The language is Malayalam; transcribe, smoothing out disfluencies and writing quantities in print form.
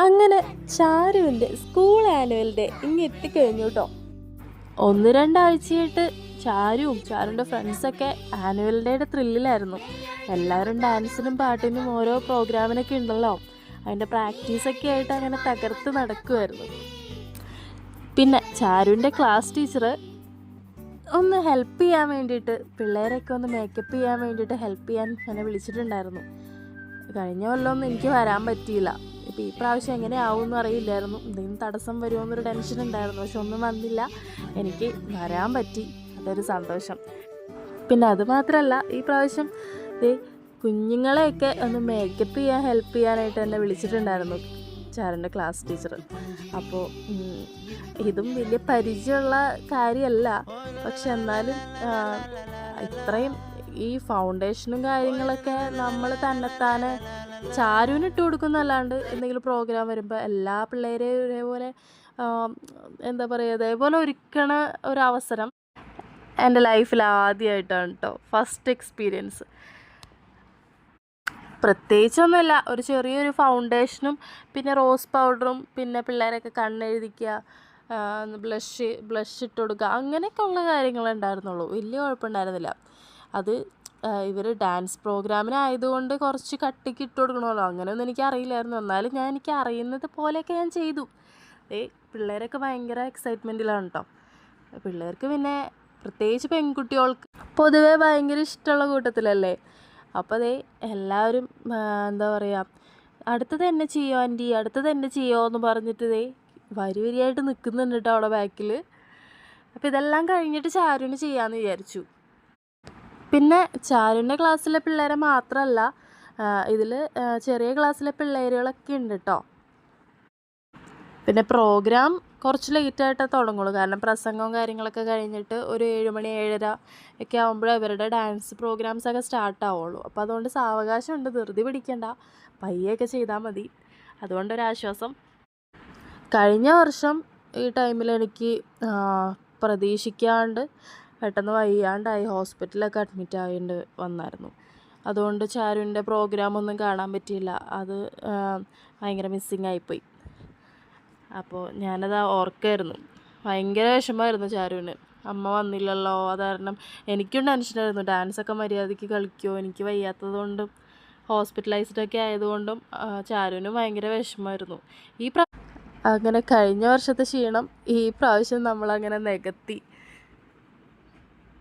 അങ്ങനെ ചാരുവിൻ്റെ സ്കൂൾ ആനുവൽ ഡേ ഇങ്ങ് എത്തിക്കഴിഞ്ഞു കേട്ടോ. 1-2 ആഴ്ചയായിട്ട് ചാരുവിൻ്റെ ഫ്രണ്ട്സൊക്കെ ആനുവൽ ഡേയുടെ ത്രില്ലിലായിരുന്നു. എല്ലാവരും ഡാൻസിനും പാട്ടിനും ഓരോ പ്രോഗ്രാമിനൊക്കെ ഉണ്ടല്ലോ, അതിൻ്റെ പ്രാക്ടീസൊക്കെ ആയിട്ട് അങ്ങനെ തകർത്ത് നടക്കുമായിരുന്നു. പിന്നെ ചാരുവിൻ്റെ ക്ലാസ് ടീച്ചർ ഒന്ന് ഹെൽപ്പ് ചെയ്യാൻ വേണ്ടിയിട്ട്, പിള്ളേരൊക്കെ ഒന്ന് മേക്കപ്പ് ചെയ്യാൻ വേണ്ടിയിട്ട് ഹെൽപ്പ് ചെയ്യാൻ എന്നെ വിളിച്ചിട്ടുണ്ടായിരുന്നു. കഴിഞ്ഞ കൊല്ലമൊന്നും എനിക്ക് വരാൻ പറ്റിയില്ല. ഇപ്പോൾ ഈ പ്രാവശ്യം എങ്ങനെയാവുമെന്ന് അറിയില്ലായിരുന്നു. എന്തെങ്കിലും തടസ്സം വരുമോ എന്നൊരു ടെൻഷൻ ഉണ്ടായിരുന്നു. പക്ഷെ ഒന്നും വന്നില്ല, എനിക്ക് വരാൻ പറ്റി, അതൊരു സന്തോഷം. പിന്നെ അതുമാത്രമല്ല, ഈ പ്രാവശ്യം കുഞ്ഞുങ്ങളെയൊക്കെ ഒന്ന് മേക്കപ്പ് ചെയ്യാൻ ഹെൽപ്പ് ചെയ്യാനായിട്ട് എന്നെ വിളിച്ചിട്ടുണ്ടായിരുന്നു ചാരുവിൻ്റെ ക്ലാസ് ടീച്ചർ. അപ്പോൾ ഇതും വലിയ പരിചയമുള്ള കാര്യമല്ല, പക്ഷെ എന്നാലും ഇത്രയും ഈ ഫൗണ്ടേഷനും കാര്യങ്ങളൊക്കെ നമ്മൾ തന്നെത്താനെ ചാരുവിന് ഇട്ട് കൊടുക്കുന്നല്ലാണ്ട് എന്തെങ്കിലും പ്രോഗ്രാം വരുമ്പോൾ എല്ലാ പിള്ളേരെയും ഇതേപോലെ എന്താ പറയുക, ഇതേപോലെ ഒരുക്കണ ഒരവസരം എൻ്റെ ലൈഫിൽ ആദ്യമായിട്ടാണ് കേട്ടോ, ഫസ്റ്റ് എക്സ്പീരിയൻസ്. പ്രത്യേകിച്ചൊന്നുമില്ല, ഒരു ചെറിയൊരു ഫൗണ്ടേഷനും പിന്നെ റോസ് പൗഡറും പിന്നെ പിള്ളേരൊക്കെ കണ്ണെഴുതിക്കുക, ബ്ലഷ് ഇട്ട് കൊടുക്കുക, അങ്ങനെയൊക്കെ ഉള്ള കാര്യങ്ങളുണ്ടായിരുന്നുള്ളൂ. വലിയ കുഴപ്പമുണ്ടായിരുന്നില്ല. അത് ഇവർ ഡാൻസ് പ്രോഗ്രാമിനായതുകൊണ്ട് കുറച്ച് കട്ടിക്ക് ഇട്ട് കൊടുക്കണമല്ലോ, അങ്ങനെയൊന്നും എനിക്ക് അറിയില്ലായിരുന്നു. എന്നാലും എനിക്ക് അറിയുന്നത് പോലെയൊക്കെ ഞാൻ ചെയ്തു. പിള്ളേരൊക്കെ ഭയങ്കര എക്സൈറ്റ്മെൻറ്റിലാണ് കേട്ടോ. പിള്ളേർക്ക് പിന്നെ പ്രത്യേകിച്ച് പെൺകുട്ടികൾക്ക് പൊതുവേ ഭയങ്കര ഇഷ്ടമുള്ള കൂട്ടത്തിലല്ലേ. അപ്പോൾ എല്ലാവരും എന്താ പറയുക, അടുത്തത് എന്നെ ചെയ്യോ ആൻറ്റി, അടുത്തത് എന്നെ ചെയ്യോ എന്ന് പറഞ്ഞിട്ട് വരിയായിട്ട് നിൽക്കുന്നുണ്ട് കേട്ടോ അവിടെ ബാക്കിൽ. അപ്പോൾ ഇതെല്ലാം കഴിഞ്ഞിട്ട് ചാരുവിന് ചെയ്യാമെന്ന് വിചാരിച്ചു. പിന്നെ ചാരുവിൻ്റെ ക്ലാസ്സിലെ പിള്ളേരെ മാത്രമല്ല, ഇതിൽ ചെറിയ ക്ലാസ്സിലെ പിള്ളേരുകളൊക്കെ ഉണ്ട് കേട്ടോ. പിന്നെ പ്രോഗ്രാം കുറച്ച് ലേറ്റായിട്ടേ തുടങ്ങുള്ളൂ, കാരണം പ്രസംഗവും കാര്യങ്ങളൊക്കെ കഴിഞ്ഞിട്ട് ഒരു 7 മണി 7:30 ഒക്കെ ആകുമ്പോഴേ ഇവരുടെ ഡാൻസ് പ്രോഗ്രാംസൊക്കെ സ്റ്റാർട്ട് ആവുള്ളൂ. അപ്പോൾ അതുകൊണ്ട് സാവകാശമുണ്ട്, ധൃതി പിടിക്കണ്ട, പയ്യൊക്കെ ചെയ്താൽ മതി. അതുകൊണ്ടൊരാശ്വാസം. കഴിഞ്ഞ വർഷം ഈ ടൈമിൽ എനിക്ക് പ്രതീക്ഷിക്കാണ്ട് പെട്ടെന്ന് വയ്യാണ്ടായി, ഹോസ്പിറ്റലൊക്കെ അഡ്മിറ്റ് ആയിട്ട് വന്നായിരുന്നു. അതുകൊണ്ട് ചാരുവിൻ്റെ പ്രോഗ്രാമൊന്നും കാണാൻ പറ്റിയില്ല. അത് ഭയങ്കര മിസ്സിങ് ആയിപ്പോയി. അപ്പോൾ ഞാനത് ഓർക്കായിരുന്നു. ഭയങ്കര വിഷമമായിരുന്നു ചാരുവിന്, അമ്മ വന്നില്ലല്ലോ. അത് കാരണം എനിക്കും ടെൻഷനായിരുന്നു, ഡാൻസൊക്കെ മര്യാദയ്ക്ക് കളിക്കുമോ. എനിക്ക് വയ്യാത്തതുകൊണ്ടും ഹോസ്പിറ്റലൈസ്ഡൊക്കെ ആയതുകൊണ്ടും ചാരുവിന് ഭയങ്കര വിഷമമായിരുന്നു. അങ്ങനെ കഴിഞ്ഞ വർഷത്തെ ക്ഷീണം ഈ പ്രാവശ്യം നമ്മളങ്ങനെ നികത്തി.